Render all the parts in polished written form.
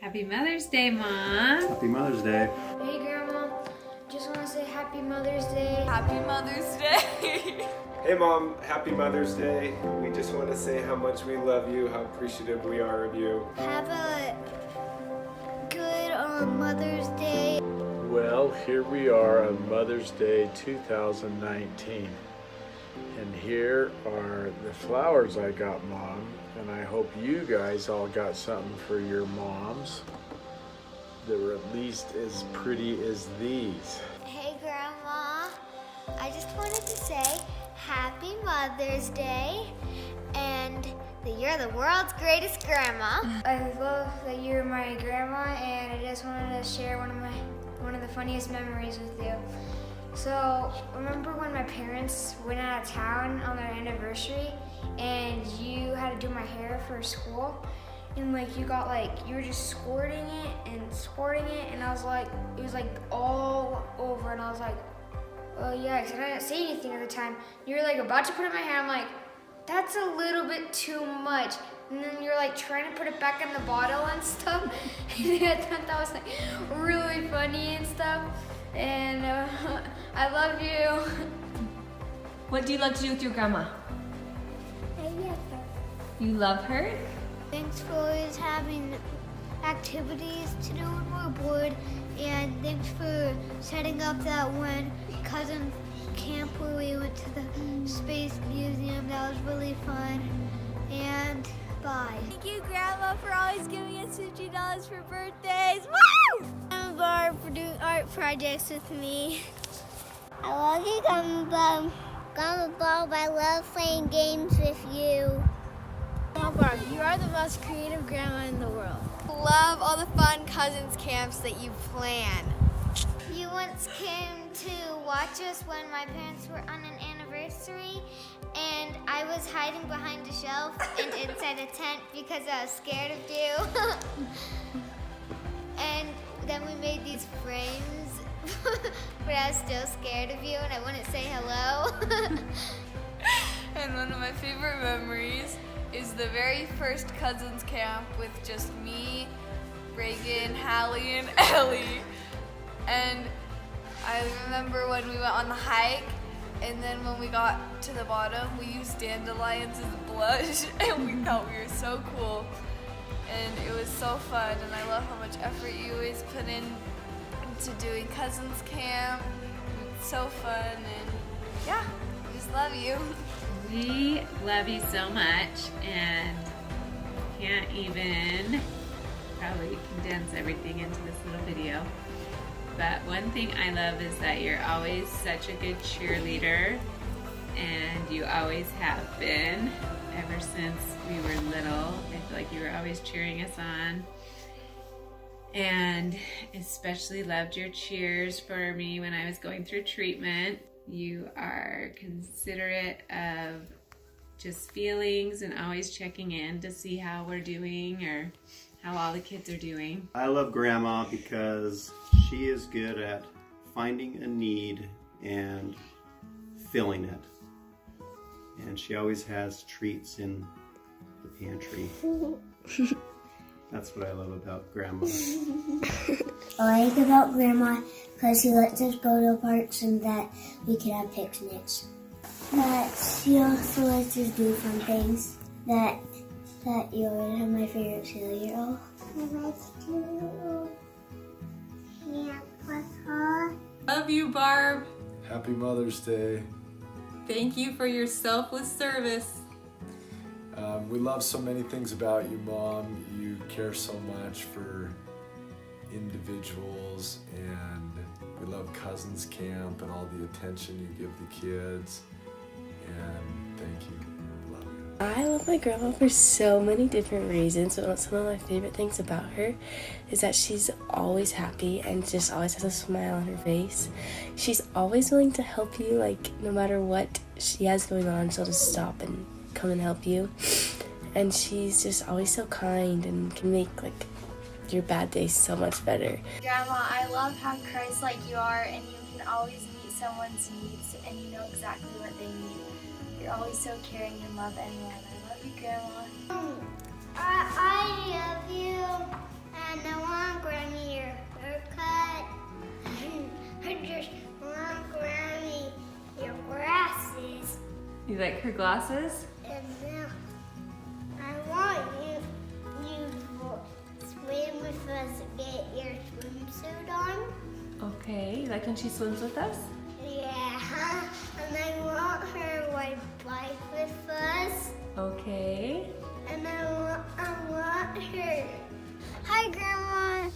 Happy Mother's Day, Mom. Happy Mother's Day. Hey, Grandma. Just want to say Happy Mother's Day. Happy Mother's Day. Hey Mom, Happy Mother's Day. We just want to say how much we love you, how appreciative we are of you. Have a good Mother's Day. Well, here we are on Mother's Day 2019. And here are the flowers I got, Mom. And I hope you guys all got something for your moms that were at least as pretty as these. Hey, Grandma. I just wanted to say Happy Mother's Day and that you're the world's greatest grandma. I love that you're my grandma, and I just wanted to share one of the funniest memories with you. So, remember when my parents went out of town on their anniversary and you had to do my hair for school? And you were just squirting it, and I was like, it was all over, and I was like, oh yeah, because I didn't say anything at the time. You were about to put it in my hair, I'm like, that's a little bit too much. And then you're trying to put it back in the bottle and stuff. And I thought that was really funny and stuff. And I love you. What do you love to do with your grandma? I love her. You love her? Thanks for always having activities to do when we're bored, and thanks for setting up that one cousin camp where we went to the Space Museum. That was really fun. And bye. Thank you, Grandma, for always giving us $50 for birthdays. Woo! I'm Barb for doing art projects with me. I love you, Grandma Barb. I love playing games with you. Grandma Barb, you are the most creative grandma in the world. Love all the fun cousins camps that you plan. You once came to watch us when my parents were on an anniversary, and I was hiding behind a shelf and inside a tent because I was scared of you. And then we made these frames, but I was still scared of you and I wouldn't say hello. And one of my favorite memories is the very first cousins camp with just me, Reagan, Allie, and Ellie. And I remember when we went on the hike, and then when we got to the bottom, we used dandelions as blush, and we thought we were so cool. And it was so fun, and I love how much effort you always put into doing cousins camp. It's so fun, and yeah, I just love you. We love you so much, and can't even probably condense everything into this little video. But one thing I love is that you're always such a good cheerleader, and you always have been ever since we were little. I feel like you were always cheering us on, and especially loved your cheers for me when I was going through treatment. You are considerate of just feelings and always checking in to see how we're doing or how all the kids are doing. I love Grandma because she is good at finding a need and filling it. And she always has treats in the pantry. That's what I love about Grandma. I like about Grandma because she lets us go to parks and that we can have picnics. That she also lets us do fun things. That you always have my favorite cereal. I like to camp with her. Love you, Barb. Happy Mother's Day. Thank you for your selfless service. We love so many things about you, Mom. You care so much for individuals, and we love Cousins Camp and all the attention you give the kids. And thank you. Love you. I love my grandma for so many different reasons, but some of my favorite things about her is that she's always happy and just always has a smile on her face. She's always willing to help you, no matter what she has going on, she'll just stop and come and help you. And she's just always so kind and can make your bad days so much better. Grandma, I love how Christ-like you are, and you can always meet someone's needs, and you know exactly what they need. You're always so caring and love everyone. I love you, Grandma. I love you, and I You like her glasses? And now I want you to swim with us and get your swimsuit on. Okay, you like when she swims with us? Yeah, and I want her to ride bike with us. Okay. And I want her. Hi, Grandma.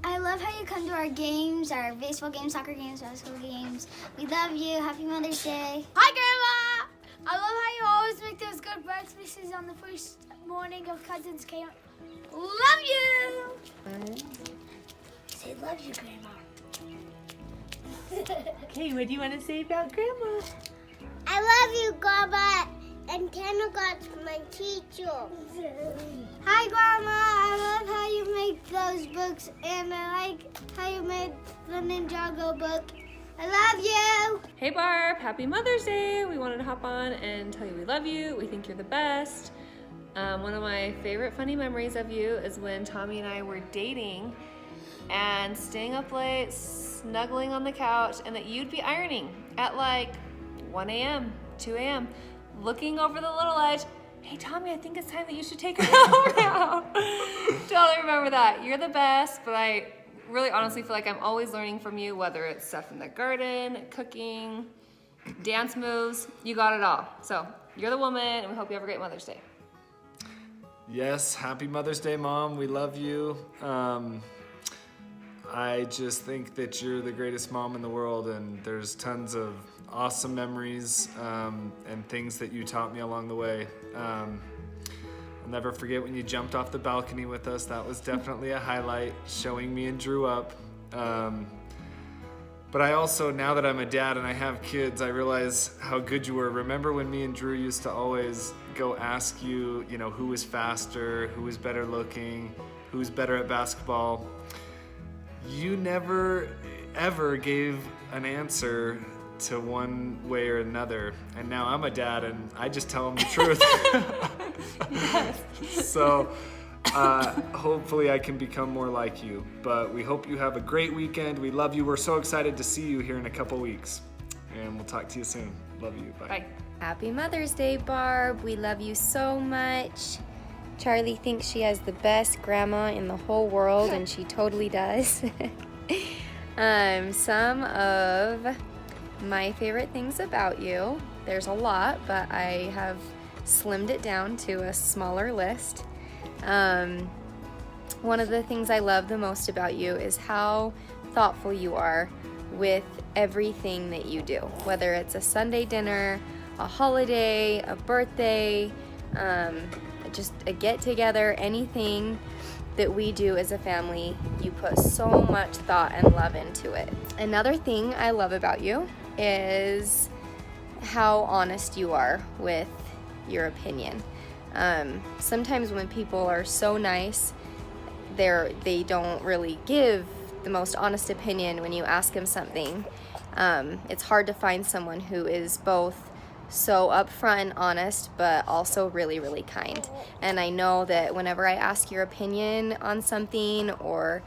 I love how you come to our games, our baseball games, soccer games, basketball games. We love you. Happy Mother's Day. Hi, Grandma. I love how you always make those good breakfasts on the first morning of Cousins Camp. Love you. Say love you, Grandma. Okay, what do you want to say about Grandma? I love you, Grandma. And Kennecott's my teacher. Hi, Grandma. I love how you make those books, and I like how you made the Ninjago book. I love you. Hey Barb, happy Mother's Day. We wanted to hop on and tell you we love you. We think you're the best. One of my favorite funny memories of you is when Tommy and I were dating and staying up late, snuggling on the couch, and that you'd be ironing at like 1 a.m., 2 a.m., looking over the little edge. Hey Tommy, I think it's time that you should take her home now. Totally remember that. You're the best, but I really honestly feel like I'm always learning from you, whether it's stuff in the garden, cooking, dance moves, you got it all. So you're the woman, and we hope you have a great Mother's Day. Yes, happy Mother's Day, Mom. We love you. I just think that you're the greatest mom in the world, and there's tons of awesome memories and things that you taught me along the way. I'll never forget when you jumped off the balcony with us. That was definitely a highlight, showing me and Drew up. But I also, now that I'm a dad and I have kids, I realize how good you were. Remember when me and Drew used to always go ask you, who was faster, who was better looking, who's better at basketball? You never, ever gave an answer to one way or another. And now I'm a dad and I just tell them the truth. Yes. So hopefully I can become more like you. But we hope you have a great weekend. We love you. We're so excited to see you here in a couple weeks. And we'll talk to you soon. Love you. Bye. Bye. Happy Mother's Day, Barb. We love you so much. Charlie thinks she has the best grandma in the whole world, and she totally does. Some of my favorite things about you, there's a lot, but I have slimmed it down to a smaller list. One of the things I love the most about you is how thoughtful you are with everything that you do, whether it's a Sunday dinner, a holiday, a birthday, just a get-together, anything that we do as a family, you put so much thought and love into it. Another thing I love about you is how honest you are with your opinion. Sometimes when people are so nice, they don't really give the most honest opinion when you ask them something. It's hard to find someone who is both so upfront and honest, but also really, really kind. And I know that whenever I ask your opinion on something or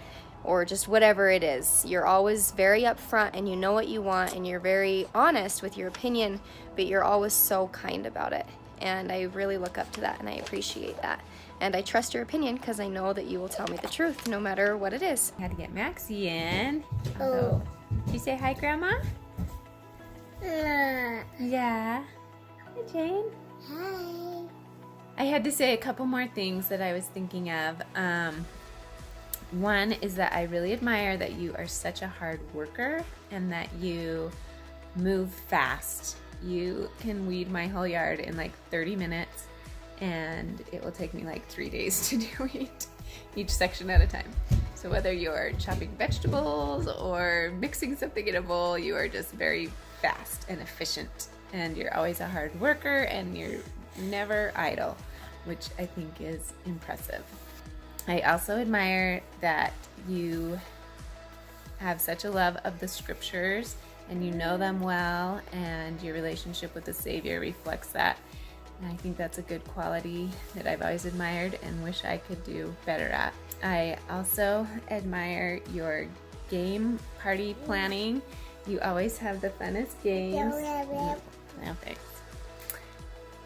just whatever it is, you're always very upfront and you know what you want and you're very honest with your opinion, but you're always so kind about it. And I really look up to that and I appreciate that. And I trust your opinion because I know that you will tell me the truth no matter what it is. I had to get Maxie in. Oh. Did you say hi, Grandma? Yeah. Hi, Jane. Hi. I had to say a couple more things that I was thinking of. One is that I really admire that you are such a hard worker and that you move fast. You can weed my whole yard in like 30 minutes and it will take me like 3 days to do each section at a time. So whether you're chopping vegetables or mixing something in a bowl, you are just very fast and efficient. And you're always a hard worker and you're never idle, which I think is impressive. I also admire that you have such a love of the scriptures and you know them well, and your relationship with the Savior reflects that. And I think that's a good quality that I've always admired and wish I could do better at. I also admire your game party planning. You always have the funnest games. No, thanks.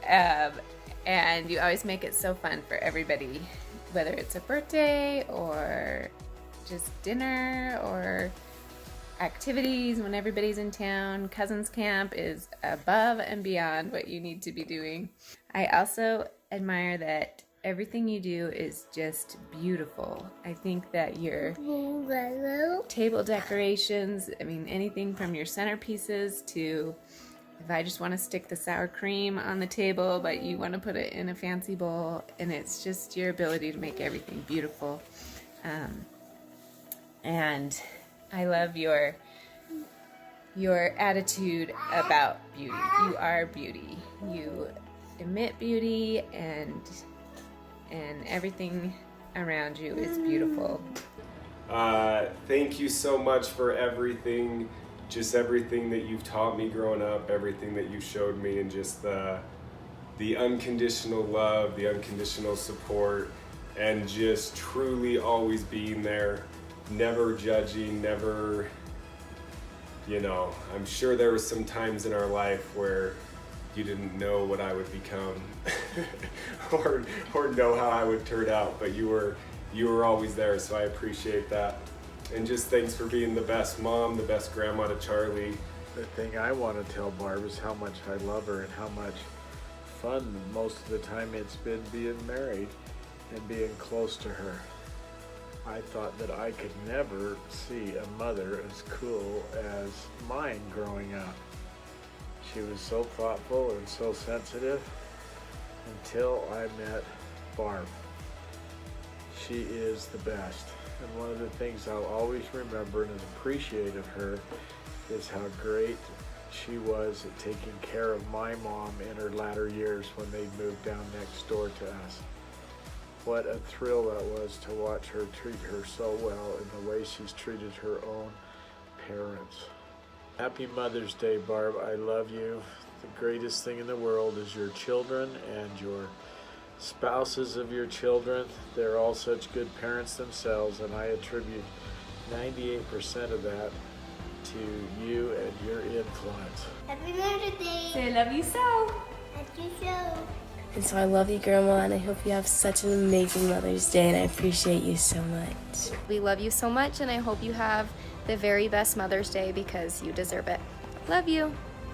And you always make it so fun for everybody, whether it's a birthday or just dinner or activities when everybody's in town. Cousins Camp is above and beyond what you need to be doing. I also admire that everything you do is just beautiful. I think that your table decorations, I mean, anything from your centerpieces to if I just want to stick the sour cream on the table, but you want to put it in a fancy bowl, and it's just your ability to make everything beautiful. And I love your attitude about beauty. You are beauty. You emit beauty, and everything around you is beautiful. Thank you so much for everything. Just everything that you've taught me growing up, everything that you showed me, and just the unconditional love, the unconditional support, and just truly always being there, never judging, never, you know, I'm sure there were some times in our life where you didn't know what I would become or know how I would turn out, but you were always there, so I appreciate that. And just thanks for being the best mom, the best grandma to Charlie. The thing I want to tell Barb is how much I love her and how much fun most of the time it's been being married and being close to her. I thought that I could never see a mother as cool as mine growing up. She was so thoughtful and so sensitive until I met Barb. She is the best. And one of the things I'll always remember and appreciate of her is how great she was at taking care of my mom in her latter years when they moved down next door to us. What a thrill that was to watch her treat her so well in the way she's treated her own parents. Happy Mother's Day, Barb. I love you. The greatest thing in the world is your children and your spouses of your children. They're all such good parents themselves, and I attribute 98% of that to you and your influence. Happy Mother's Day. Say I love you so. Love you so. And so I love you, Grandma, and I hope you have such an amazing Mother's Day, and I appreciate you so much. We love you so much, and I hope you have the very best Mother's Day because you deserve it. Love you.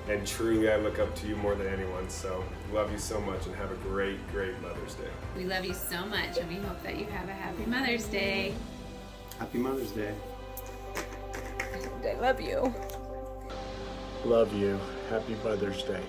And truly, I look up to you more than anyone, so love you so much and have a great, great Mother's Day. We love you so much, and we hope that you have a happy Mother's Day. Happy Mother's Day. I love you. Love you. Happy Mother's Day.